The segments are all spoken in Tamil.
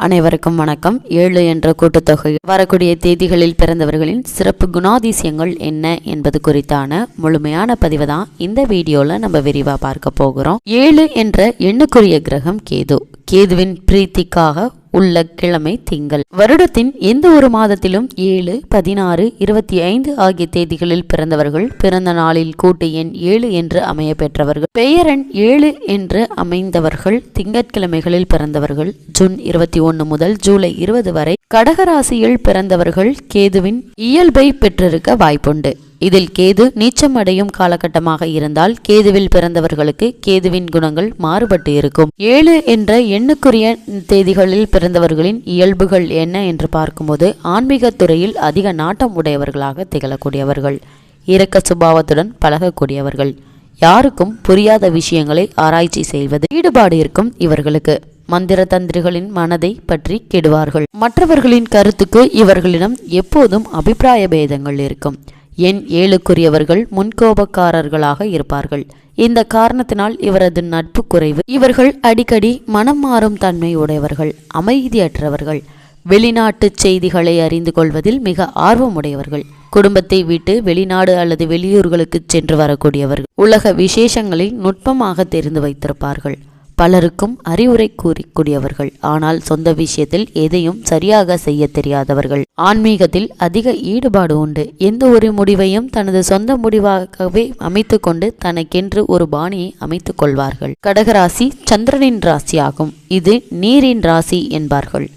அனைவருக்கும் வணக்கம். 7 என்ற கூட்டுத்தொகை வரக்கூடிய தேதிகளில் பிறந்தவர்களின் சிறப்பு குணாதிசயங்கள் என்ன என்பது குறித்தான முழுமையான பதிவு தான் இந்த வீடியோல நம்ம விரிவா பார்க்க போகிறோம். 7 என்ற எண்ணுக்குரிய கிரகம் கேது. கேதுவின் பிரீத்திக்காக உள்ள கிழமை திங்கள். வருடத்தின் எந்த ஒரு மாதத்திலும் 7, 16, 25 ஆகிய தேதிகளில் பிறந்தவர்கள் பிறந்த நாளில் கூட்டு எண் 7 என்று அமைய பெற்றவர்கள். பெயரெண் 7 என்று அமைந்தவர்கள் திங்கட்கிழமைகளில் பிறந்தவர்கள். ஜூன் 21 முதல் ஜூலை 20 வரை கடகராசியில் பிறந்தவர்கள் கேதுவின் இயல்பை பெற்றிருக்க வாய்ப்புண்டு. இதில் கேது நீச்சம் அடையும் காலகட்டமாக இருந்தால் கேதுவில் பிறந்தவர்களுக்கு கேதுவின் குணங்கள் மாறுபட்டு இருக்கும். 7 என்ற எண்ணுக்குரிய தேதிகளில் பிறந்தவர்களின் இயல்புகள் என்ன என்று பார்க்கும்போது ஆன்மீக துறையில் அதிக நாட்டம் உடையவர்களாக திகழக்கூடியவர்கள், இரக்க சுபாவத்துடன் பழகக்கூடியவர்கள், யாருக்கும் புரியாத விஷயங்களை ஆராய்ச்சி செய்வது ஈடுபாடு இருக்கும் இவர்களுக்கு. மந்திர தந்திரிகளின் மனதை பற்றி கெடுவார்கள். மற்றவர்களின் கருத்துக்கு இவர்களிடம் எப்போதும் அபிப்பிராய பேதங்கள் இருக்கும். எண் 7க்குரியவர்கள் முன்கோபக்காரர்களாக இருப்பார்கள். இந்த காரணத்தினால் இவரது நட்பு குறைவு. இவர்கள் அடிக்கடி மனம் மாறும் தன்மை உடையவர்கள், அமைதியற்றவர்கள், வெளிநாட்டு செய்திகளை அறிந்து கொள்வதில் மிக ஆர்வமுடையவர்கள், குடும்பத்தை விட்டு வெளிநாடு அல்லது வெளியூர்களுக்கு சென்று வரக்கூடியவர்கள், உலக விசேஷங்களை நுட்பமாக தெரிந்து வைத்திருப்பார்கள், பலருக்கும் அறிவுரை கூறக்கூடியவர்கள், ஆனால் சொந்த விஷயத்தில் எதையும் சரியாக செய்ய தெரியாதவர்கள். ஆன்மீகத்தில் அதிக ஈடுபாடு உண்டு. எந்த ஒரு முடிவையும் தனது சொந்த முடிவாகவே அமைத்து கொண்டு தனக்கென்று ஒரு பாணியை அமைத்துக் கொள்வார்கள். கடகராசி சந்திரனின் ராசி ஆகும். இது நீரின் ராசி என்பார்கள்.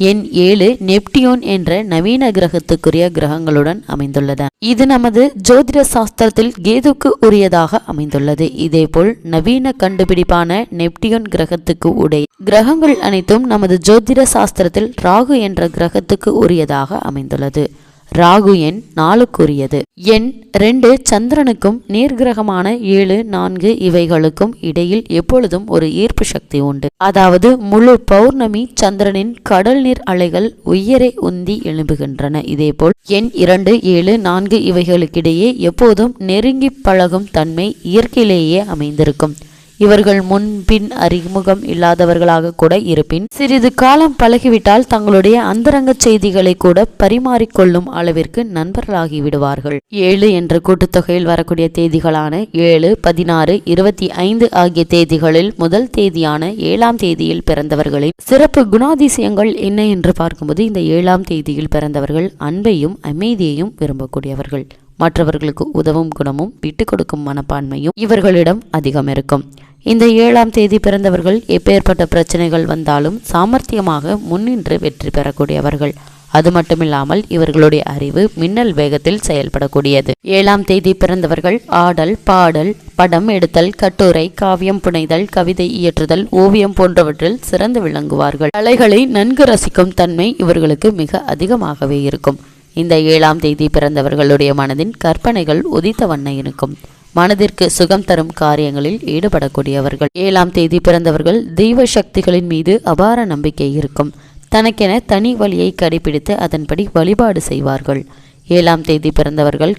எண் 7 நெப்டியூன் என்ற நவீன கிரகத்துக்குரிய கிரகங்களுடன் அமைந்துள்ளது. இது நமது ஜோதிட சாஸ்திரத்தில் கேதுக்கு உரியதாக அமைந்துள்ளது. இதேபோல் நவீன கண்டுபிடிப்பான நெப்டியூன் கிரகத்துக்கு உடைய கிரகங்கள் அனைத்தும் நமது ஜோதிட சாஸ்திரத்தில் ராகு என்ற கிரகத்துக்கு உரியதாக அமைந்துள்ளது. ராகு எண் 4க்குரியது. எண் 2 சந்திரனுக்கும் நீர்கிரகமான 7, 4 இவைகளுக்கும் இடையில் எப்பொழுதும் ஒரு ஈர்ப்பு சக்தி உண்டு. அதாவது முழு பௌர்ணமி சந்திரனின் கடல் நீர் அலைகள் உயரே உந்தி எழும்புகின்றன. இதேபோல் எண் 2, 7, 4 இவைகளுக்கிடையே எப்போதும் நெருங்கி பழகும் தன்மை இயற்கையிலேயே அமைந்திருக்கும். இவர்கள் முன்பின் அறிமுகம் இல்லாதவர்களாக கூட இருப்பின் சிறிது காலம் பழகிவிட்டால் தங்களுடைய அந்தரங்க செய்திகளை கூட பரிமாறிக்கொள்ளும் அளவிற்கு நண்பர்களாகி விடுவார்கள். 7 என்ற கூட்டுத்தொகையில் வரக்கூடிய தேதிகளான 7, 16, 25 ஆகிய தேதிகளில் முதல் தேதியான 7ஆம் தேதியில் பிறந்தவர்களின் சிறப்பு குணாதிசயங்கள் என்ன என்று பார்க்கும்போது இந்த 7ஆம் தேதியில் பிறந்தவர்கள் அன்பையும் அமைதியையும் விரும்பக்கூடியவர்கள், மற்றவர்களுக்கு உதவும் குணமும் விட்டு கொடுக்கும் மனப்பான்மையும் இவர்களிடம் அதிகம் இருக்கும். இந்த 7ஆம் தேதி பிறந்தவர்கள் எப்பேற்பட்ட பிரச்சனைகள் வந்தாலும் சாமர்த்தியமாக முன்னின்று வெற்றி பெறக்கூடியவர்கள். அது மட்டுமில்லாமல் இவர்களுடைய அறிவு மின்னல் வேகத்தில் செயல்படக்கூடியது. 7ஆம் தேதி பிறந்தவர்கள் ஆடல், பாடல், படம் எடுத்தல், கட்டுரை, காவியம் புனைதல், கவிதை இயற்றுதல், ஓவியம் போன்றவற்றில் சிறந்து விளங்குவார்கள். கலைகளை நன்கு ரசிக்கும் தன்மை இவர்களுக்கு மிக அதிகமாகவே இருக்கும். இந்த 7ஆம் தேதி பிறந்தவர்களுடைய மனதின் கற்பனைகள் உதித்த வண்ண இருக்கும். மனதிற்கு சுகம் தரும் காரியங்களில் ஈடுபடக்கூடியவர்கள். 7ஆம் தேதி பிறந்தவர்கள் தெய்வ சக்திகளின் மீது அபார நம்பிக்கை இருக்கும். தனக்கென தனி வழியை கடைபிடித்து அதன்படி வழிபாடு செய்வார்கள். 7ஆம் தேதி பிறந்தவர்கள்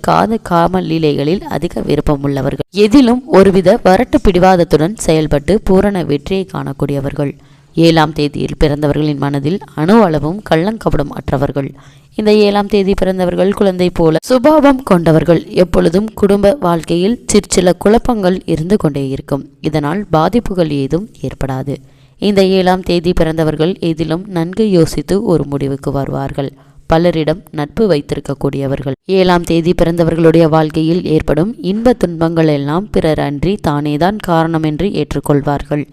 காம லீலைகளில் அதிக விருப்பம் உள்ளவர்கள். எதிலும் ஒருவித வரட்டு பிடிவாதத்துடன் செயல்பட்டு பூரண வெற்றியை காணக்கூடியவர்கள். 7ஆம் தேதியில் பிறந்தவர்களின் மனதில் அணு அளவும் கள்ளங்கபடம் அற்றவர்கள். இந்த 7ஆம் தேதி பிறந்தவர்கள் குழந்தை போல சுபாவம் கொண்டவர்கள். எப்பொழுதும் குடும்ப வாழ்க்கையில் சிற்சில குழப்பங்கள் இருந்து கொண்டே இருக்கும். இதனால் பாதிப்புகள் ஏதும் ஏற்படாது. இந்த 7ஆம் தேதி பிறந்தவர்கள் எதிலும் நன்கு யோசித்து ஒரு முடிவுக்கு வருவார்கள். பலரிடம் நட்பு வைத்திருக்கக்கூடியவர்கள். 7ஆம் தேதி பிறந்தவர்களுடைய வாழ்க்கையில் ஏற்படும் இன்ப துன்பங்கள் எல்லாம் பிறர் அன்றி தானேதான் காரணம் என்று ஏற்றுக்கொள்வார்கள்.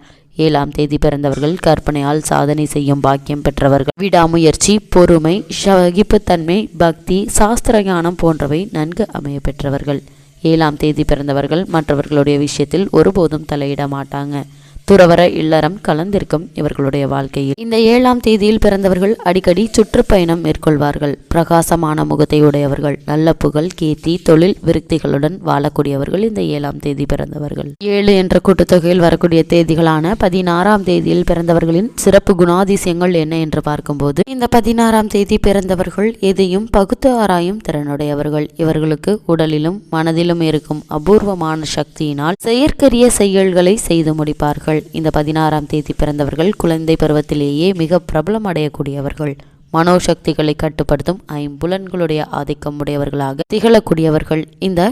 7ஆம் தேதி பிறந்தவர்கள் கற்பனையால் சாதனை செய்யும் பாக்கியம் பெற்றவர்கள். விடாமுயற்சி, பொறுமை, சகிப்புத்தன்மை, பக்தி, சாஸ்திர ஞானம் போன்றவை நன்கு அமைய பெற்றவர்கள். 7ஆம் தேதி பிறந்தவர்கள் மற்றவர்களுடைய விஷயத்தில் ஒருபோதும் தலையிட மாட்டாங்க. துறவர இல்லறம் கலந்திருக்கும் இவர்களுடைய வாழ்க்கையில். இந்த 7ஆம் தேதியில் பிறந்தவர்கள் அடிக்கடி சுற்றுப்பயணம் மேற்கொள்வார்கள். பிரகாசமான முகத்தை உடையவர்கள், நல்ல புகழ், கீர்த்தி, தொழில் விருத்திகளுடன் வாழக்கூடியவர்கள் இந்த 7ஆம் தேதி பிறந்தவர்கள். 7 என்ற கூட்டுத்தொகையில் வரக்கூடிய தேதிகளான 16ஆம் தேதியில் பிறந்தவர்களின் சிறப்பு குணாதிசயங்கள் என்ன என்று பார்க்கும்போது இந்த 16ஆம் தேதி பிறந்தவர்கள் எதையும் பகுத்து ஆராயும் திறனுடையவர்கள். இவர்களுக்கு உடலிலும் மனதிலும் இருக்கும் அபூர்வமான சக்தியினால் செயற்கரிய செயல்களை செய்து முடிப்பார்கள். பிறந்தவர்கள். இந்த 16ஆம் தேதி பிறந்தவர்கள் குழந்தை பருவத்திலேயே மிக பிரபலம் அடையக்கூடியவர்கள். மனோசக்திகளை கட்டுப்படுத்தும் ஐம்புலன்களுடைய ஆதிக்கம் உடையவர்களாக திகழக்கூடியவர்கள். இந்த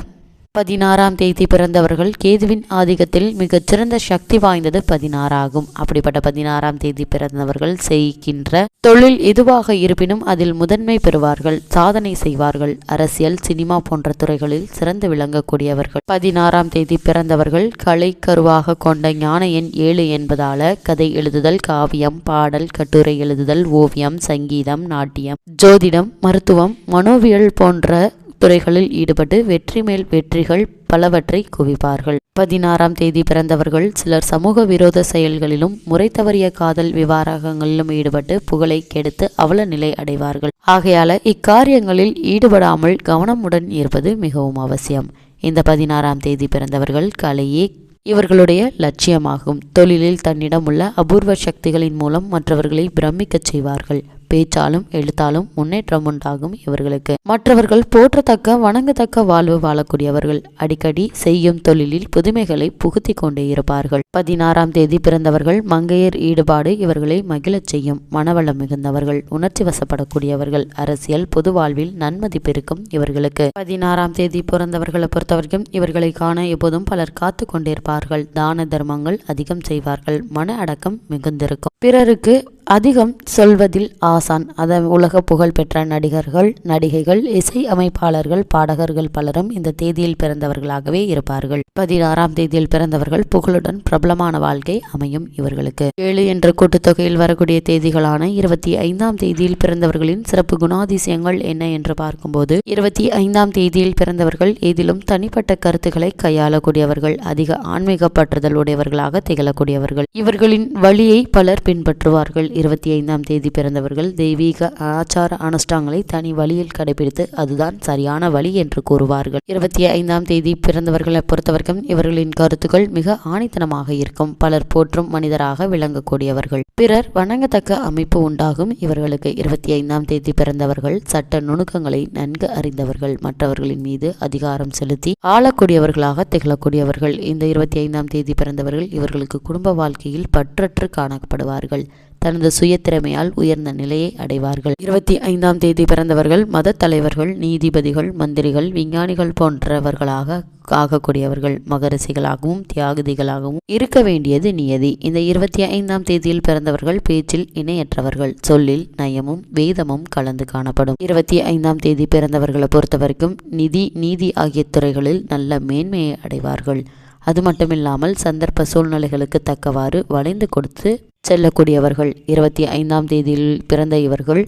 16ஆம் தேதி பிறந்தவர்கள் கேதுவின் ஆதிக்கத்தில் மிகச்சிறந்த சக்தி வாய்ந்தது 16 ஆகும். அப்படிப்பட்ட 16ஆம் தேதி பிறந்தவர்கள் செய்கின்ற தொழில் எதுவாக இருப்பினும் அதில் முதன்மை பெறுவார்கள், சாதனை செய்வார்கள். அரசியல், சினிமா போன்ற துறைகளில் சிறந்து விளங்கக்கூடியவர்கள். 16ஆம் தேதி பிறந்தவர்கள் கலை கருவாக கொண்ட ஞான எண் 7 என்பதால கதை எழுதுதல், காவியம், பாடல், கட்டுரை எழுதுதல், ஓவியம், சங்கீதம், நாட்டியம், ஜோதிடம், மருத்துவம், மனோவியல் போன்ற துறைகளில் ஈடுபட்டு வெற்றி மேல் வெற்றிகள் பலவற்றை குவிப்பார்கள். 16ஆம் தேதி பிறந்தவர்கள் சிலர் சமூக விரோத செயல்களிலும் முறை தவறிய காதல் விவகாரங்களிலும் ஈடுபட்டு புகழை கெடுத்து அவல நிலை அடைவார்கள். ஆகையால இக்காரியங்களில் ஈடுபடாமல் கவனமுடன் இருப்பது மிகவும் அவசியம். இந்த 16ஆம் தேதி பிறந்தவர்கள் கலையே இவர்களுடைய லட்சியமாகும். தொழிலில் தன்னிடம் உள்ள அபூர்வ சக்திகளின் மூலம் மற்றவர்களை பிரமிக்கச் செய்வார்கள். பேச்சாலும் எழுத்தாலும் முன்னேற்றம் உண்டாகும் இவர்களுக்கு. மற்றவர்கள் போற்றத்தக்க வணங்கத்தக்க வாழ்வு வாழக்கூடியவர்கள். அடிக்கடி செய்யும் தொழிலில் புதுமைகளை புகுத்தி கொண்டே இருப்பார்கள். 16ஆம் தேதி பிறந்தவர்கள் மங்கையர் ஈடுபாடு இவர்களை மகிழச் செய்யும். மனவளம் மிகுந்தவர்கள், உணர்ச்சி வசப்படக்கூடியவர்கள். அரசியல், பொது வாழ்வில் நன்மதிப்பு இருக்கும் இவர்களுக்கு. 16ஆம் தேதி பிறந்தவர்களை பொறுத்தவரைக்கும் இவர்களை காண எப்போதும் பலர் காத்து கொண்டிருப்பார்கள். தான தர்மங்கள் அதிகம் செய்வார்கள். மன அடக்கம் மிகுந்திருக்கும். பிறருக்கு அதிகம் சொல்வதில் ஆசான். அதன் உலக புகழ் பெற்ற நடிகர்கள், நடிகைகள், இசை அமைப்பாளர்கள், பாடகர்கள் பலரும் இந்த தேதியில் பிறந்தவர்களாகவே இருப்பார்கள். 16ஆம் தேதியில் பிறந்தவர்கள் புகழுடன் பிரபலமான வாழ்க்கை அமையும் இவர்களுக்கு. 7 என்ற கூட்டுத்தொகையில் வரக்கூடிய தேதிகளான 25ஆம் தேதியில் பிறந்தவர்களின் சிறப்பு குணாதிசயங்கள் என்ன என்று பார்க்கும்போது, 25ஆம் தேதியில் பிறந்தவர்கள் ஏதிலும் தனிப்பட்ட கருத்துக்களை கையாளக்கூடியவர்கள். அதிக ஆன்மீக பற்றுதல் உடையவர்களாக திகழக்கூடியவர்கள். இவர்களின் வழியை பலர் பின்பற்றுவார்கள். 25ஆம் தேதி பிறந்தவர்கள் தெய்வீக ஆச்சார அனுஷ்டானங்களை தனி வழியில் கடைபிடித்து அதுதான் சரியான வழி என்று கூறுவார்கள். 25ஆம் தேதி பிறந்தவர்களை பொறுத்தவரைக்கும் இவர்களின் கருத்துக்கள் மிக ஆணித்தனமாக இருக்கும். பலர் போற்றும் மனிதராக விளங்கக்கூடியவர்கள். பிறர் வணங்கத்தக்க அமைப்பு உண்டாகும் இவர்களுக்கு. 25ஆம் தேதி பிறந்தவர்கள் சட்ட நுணுக்கங்களை நன்கு அறிந்தவர்கள். மற்றவர்களின் மீது அதிகாரம் செலுத்தி ஆளக்கூடியவர்களாக திகழக்கூடியவர்கள். இந்த 25ஆம் தேதி பிறந்தவர்கள் இவர்களுக்கு குடும்ப வாழ்க்கையில் பற்றற்று காணப்படுவார்கள். தனது சுய திறமையால் உயர்ந்த நிலையை அடைவார்கள். 25ஆம் தேதி பிறந்தவர்கள் மத தலைவர்கள், நீதிபதிகள், மந்திரிகள், விஞ்ஞானிகள் போன்றவர்களாக ஆகக்கூடியவர்கள். மகரிஷிகளாகவும் தியாகிகளாகவும் இருக்க வேண்டியது நியதி. இந்த 25ஆம் தேதியில் பிறந்தவர்கள் பேச்சில் இணையற்றவர்கள். சொல்லில் நயமும் வேதமும் கலந்து காணப்படும். 25ஆம் தேதி பிறந்தவர்களை பொறுத்தவரைக்கும் நிதி, நீதி ஆகிய துறைகளில் நல்ல மேன்மையை அடைவார்கள். அது மட்டுமில்லாமல் சந்தர்ப்ப சூழ்நிலைகளுக்கு தக்கவாறு வளைந்து கொடுத்து செல்லக்கூடியவர்கள். 25ஆம் தேதியில் பிறந்த இவர்கள்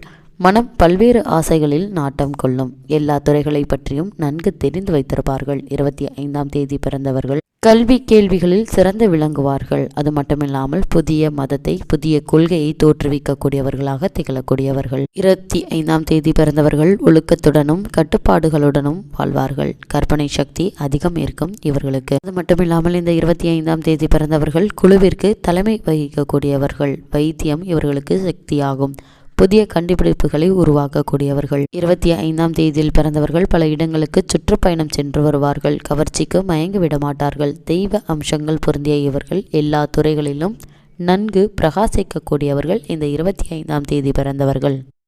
மனம் பல்வேறு ஆசைகளில் நாட்டம் கொள்ளும். எல்லா துறைகளை பற்றியும் நன்கு தெரிந்து வைத்திருப்பார்கள். 25ஆம் தேதி பிறந்தவர்கள் கல்வி கேள்விகளில் சிறந்து விளங்குவார்கள். அது மட்டுமில்லாமல் புதிய மதத்தை, புதிய கொள்கையை தோற்றுவிக்கக்கூடியவர்களாக திகழக்கூடியவர்கள். 25ஆம் தேதி பிறந்தவர்கள் ஒழுக்கத்துடனும் கட்டுப்பாடுகளுடனும் வாழ்வார்கள். கற்பனை சக்தி அதிகம் இருக்கும் இவர்களுக்கு. அது மட்டுமில்லாமல் இந்த 25ஆம் தேதி பிறந்தவர்கள் குழுவிற்கு தலைமை வகிக்கக்கூடியவர்கள். வைத்தியம் இவர்களுக்கு சக்தியாகும். புதிய கண்டுபிடிப்புகளை உருவாக்கக்கூடியவர்கள். 25ஆம் தேதியில் பிறந்தவர்கள் பல இடங்களுக்கு சுற்றுப்பயணம் சென்று வருவார்கள். கவர்ச்சிக்கு மயங்கி விட மாட்டார்கள். தெய்வ அம்சங்கள் பொருந்திய இவர்கள் எல்லா துறைகளிலும் நன்கு பிரகாசிக்கக்கூடியவர்கள் இந்த 25ஆம் தேதி பிறந்தவர்கள்.